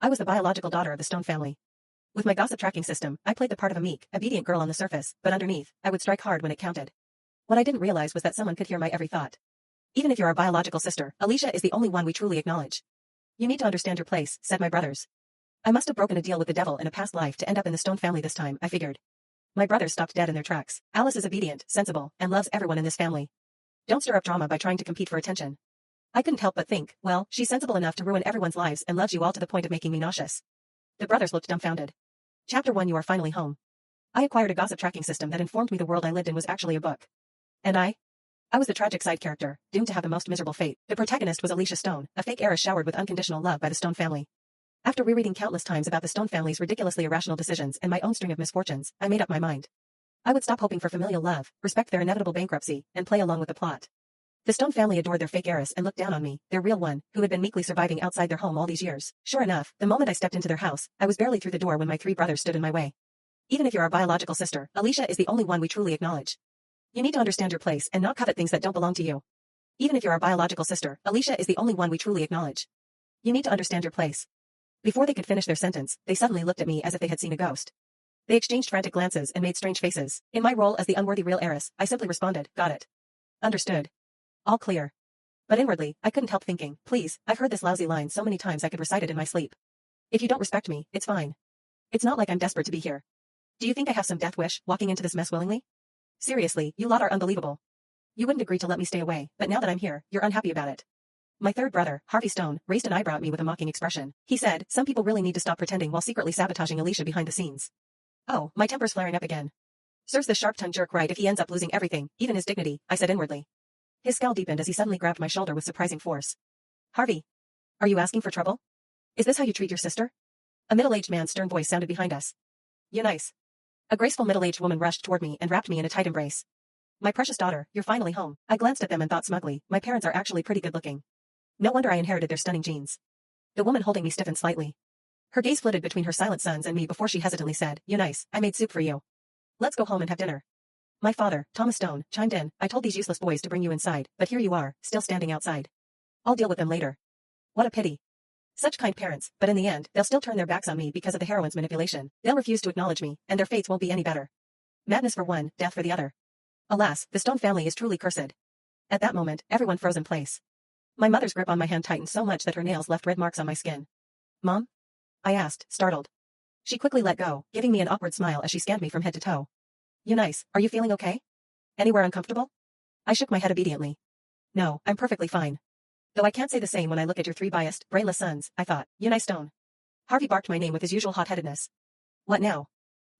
I was the biological daughter of the Stone family. With my gossip tracking system, I played the part of a meek, obedient girl on the surface, but underneath, I would strike hard when it counted. What I didn't realize was that someone could hear my every thought. Even if you're our biological sister, Alicia is the only one we truly acknowledge. You need to understand your place, said my brothers. I must have broken a deal with the devil in a past life to end up in the Stone family this time, I figured. My brothers stopped dead in their tracks. Alice is obedient, sensible, and loves everyone in this family. Don't stir up drama by trying to compete for attention. I couldn't help but think, well, she's sensible enough to ruin everyone's lives and loves you all to the point of making me nauseous. The brothers looked dumbfounded. Chapter 1 You are finally home. I acquired a gossip tracking system that informed me the world I lived in was actually a book. And I was the tragic side character, doomed to have the most miserable fate. The protagonist was Alicia Stone, a fake heiress showered with unconditional love by the Stone family. After rereading countless times about the Stone family's ridiculously irrational decisions and my own string of misfortunes, I made up my mind. I would stop hoping for familial love, respect their inevitable bankruptcy, and play along with the plot. The Stone family adored their fake heiress and looked down on me, their real one, who had been meekly surviving outside their home all these years. Sure enough, the moment I stepped into their house, I was barely through the door when my 3 brothers stood in my way. Even if you're our biological sister, Alicia is the only one we truly acknowledge. You need to understand your place and not covet things that don't belong to you. Even if you're our biological sister, Alicia is the only one we truly acknowledge. You need to understand your place. Before they could finish their sentence, they suddenly looked at me as if they had seen a ghost. They exchanged frantic glances and made strange faces. In my role as the unworthy real heiress, I simply responded, got it. Understood. All clear. But inwardly, I couldn't help thinking, please, I've heard this lousy line so many times I could recite it in my sleep. If you don't respect me, it's fine. It's not like I'm desperate to be here. Do you think I have some death wish, walking into this mess willingly? Seriously, you lot are unbelievable. You wouldn't agree to let me stay away, but now that I'm here, you're unhappy about it. My 3rd brother, Harvey Stone, raised an eyebrow at me with a mocking expression. He said, some people really need to stop pretending while secretly sabotaging Alicia behind the scenes. Oh, my temper's flaring up again. Serves the sharp-tongued jerk right if he ends up losing everything, even his dignity, I said inwardly. His scowl deepened as he suddenly grabbed my shoulder with surprising force. Harvey. Are you asking for trouble? Is this how you treat your sister? A middle-aged man's stern voice sounded behind us. You nice. A graceful middle-aged woman rushed toward me and wrapped me in a tight embrace. My precious daughter, you're finally home. I glanced at them and thought smugly, my parents are actually pretty good-looking. No wonder I inherited their stunning genes. The woman holding me stiffened slightly. Her gaze flitted between her silent sons and me before she hesitantly said, you nice, I made soup for you. Let's go home and have dinner. My father, Thomas Stone, chimed in, I told these useless boys to bring you inside, but here you are, still standing outside. I'll deal with them later. What a pity. Such kind parents, but in the end, they'll still turn their backs on me because of the heroine's manipulation. They'll refuse to acknowledge me, and their fates won't be any better. Madness for one, death for the other. Alas, the Stone family is truly cursed. At that moment, everyone froze in place. My mother's grip on my hand tightened so much that her nails left red marks on my skin. Mom? I asked, startled. She quickly let go, giving me an awkward smile as she scanned me from head to toe. You nice, are you feeling okay? Anywhere uncomfortable? I shook my head obediently. No, I'm perfectly fine. Though I can't say the same when I look at your 3 biased, brainless sons, I thought, you nice Stone. Harvey barked my name with his usual hot-headedness. What now?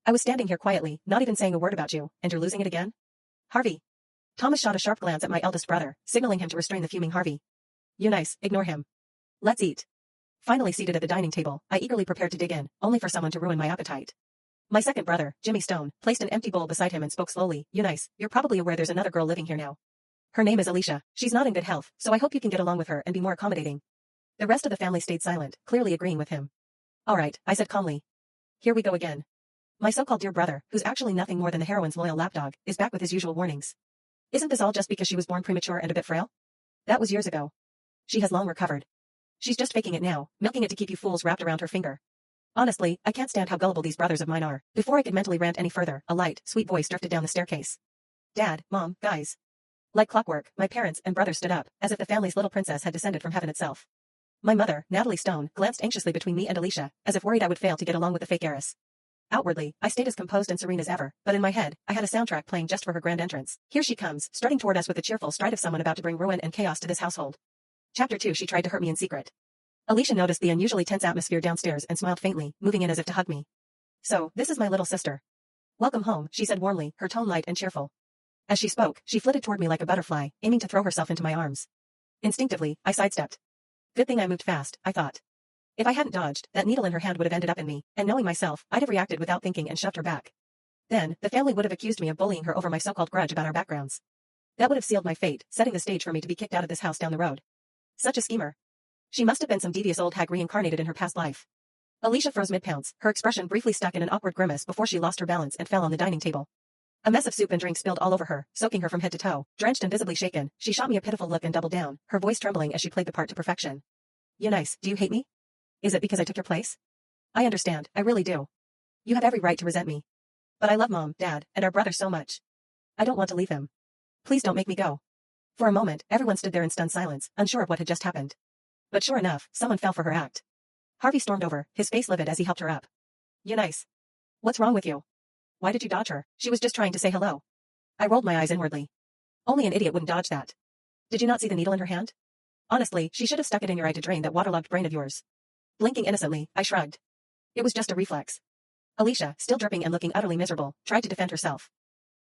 I was standing here quietly, not even saying a word about you, and you're losing it again? Harvey. Thomas shot a sharp glance at my eldest brother, signaling him to restrain the fuming Harvey. You nice, ignore him. Let's eat. Finally seated at the dining table, I eagerly prepared to dig in, only for someone to ruin my appetite. My second brother, Jimmy Stone, placed an empty bowl beside him and spoke slowly, you nice, you're probably aware there's another girl living here now. Her name is Alicia. She's not in good health, so I hope you can get along with her and be more accommodating. The rest of the family stayed silent, clearly agreeing with him. All right, I said calmly. Here we go again. My so-called dear brother, who's actually nothing more than the heroine's loyal lapdog, is back with his usual warnings. Isn't this all just because she was born premature and a bit frail? That was years ago. She has long recovered. She's just faking it now, milking it to keep you fools wrapped around her finger. Honestly, I can't stand how gullible these brothers of mine are. Before I could mentally rant any further, a light, sweet voice drifted down the staircase. Dad, Mom, guys. Like clockwork, my parents and brothers stood up, as if the family's little princess had descended from heaven itself. My mother, Natalie Stone, glanced anxiously between me and Alicia, as if worried I would fail to get along with the fake heiress. Outwardly, I stayed as composed and serene as ever, but in my head, I had a soundtrack playing just for her grand entrance. Here she comes, strutting toward us with the cheerful stride of someone about to bring ruin and chaos to this household. Chapter 2 She tried to hurt me in secret. Alicia noticed the unusually tense atmosphere downstairs and smiled faintly, moving in as if to hug me. So, this is my little sister. Welcome home, she said warmly, her tone light and cheerful. As she spoke, she flitted toward me like a butterfly, aiming to throw herself into my arms. Instinctively, I sidestepped. Good thing I moved fast, I thought. If I hadn't dodged, that needle in her hand would have ended up in me, and knowing myself, I'd have reacted without thinking and shoved her back. Then, the family would have accused me of bullying her over my so-called grudge about our backgrounds. That would have sealed my fate, setting the stage for me to be kicked out of this house down the road. Such a schemer. She must have been some devious old hag reincarnated in her past life. Alicia froze mid-pounce, her expression briefly stuck in an awkward grimace before she lost her balance and fell on the dining table. A mess of soup and drink spilled all over her, soaking her from head to toe. Drenched and visibly shaken, she shot me a pitiful look and doubled down, her voice trembling as she played the part to perfection. You nice, do you hate me? Is it because I took your place? I understand, I really do. You have every right to resent me. But I love Mom, Dad, and our brother so much. I don't want to leave him. Please don't make me go. For a moment, everyone stood there in stunned silence, unsure of what had just happened. But sure enough, someone fell for her act. Harvey stormed over, his face livid as he helped her up. Eunice. What's wrong with you? Why did you dodge her? She was just trying to say hello. I rolled my eyes inwardly. Only an idiot wouldn't dodge that. Did you not see the needle in her hand? Honestly, she should have stuck it in your eye to drain that waterlogged brain of yours. Blinking innocently, I shrugged. It was just a reflex. Alicia, still dripping and looking utterly miserable, tried to defend herself.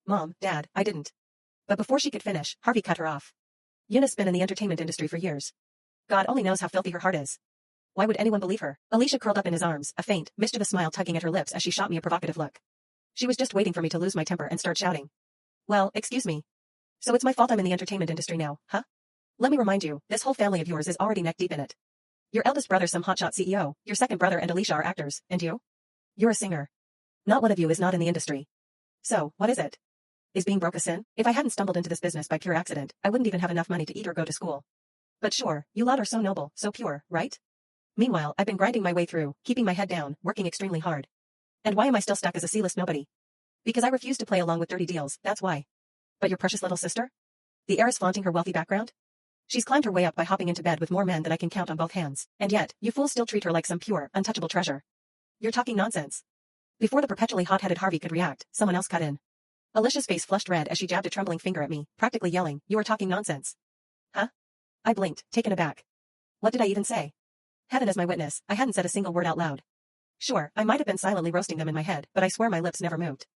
Mom, Dad, I didn't. But before she could finish, Harvey cut her off. Eunice's been in the entertainment industry for years. God only knows how filthy her heart is. Why would anyone believe her? Alicia curled up in his arms, a faint, mischievous smile tugging at her lips as she shot me a provocative look. She was just waiting for me to lose my temper and start shouting. Well, excuse me. So it's my fault I'm in the entertainment industry now, huh? Let me remind you, this whole family of yours is already neck deep in it. Your eldest brother's some hotshot CEO, your second brother and Alicia are actors, and you? You're a singer. Not one of you is not in the industry. So, what is it? Is being broke a sin? If I hadn't stumbled into this business by pure accident, I wouldn't even have enough money to eat or go to school. But sure, you lot are so noble, so pure, right? Meanwhile, I've been grinding my way through, keeping my head down, working extremely hard. And why am I still stuck as a C-list nobody? Because I refuse to play along with dirty deals, that's why. But your precious little sister? The heiress flaunting her wealthy background? She's climbed her way up by hopping into bed with more men than I can count on both hands, and yet, you fools still treat her like some pure, untouchable treasure. You're talking nonsense. Before the perpetually hot-headed Harvey could react, someone else cut in. Alicia's face flushed red as she jabbed a trembling finger at me, practically yelling, "You are talking nonsense." Huh? I blinked, taken aback. What did I even say? Heaven is my witness, I hadn't said a single word out loud. Sure, I might have been silently roasting them in my head, but I swear my lips never moved.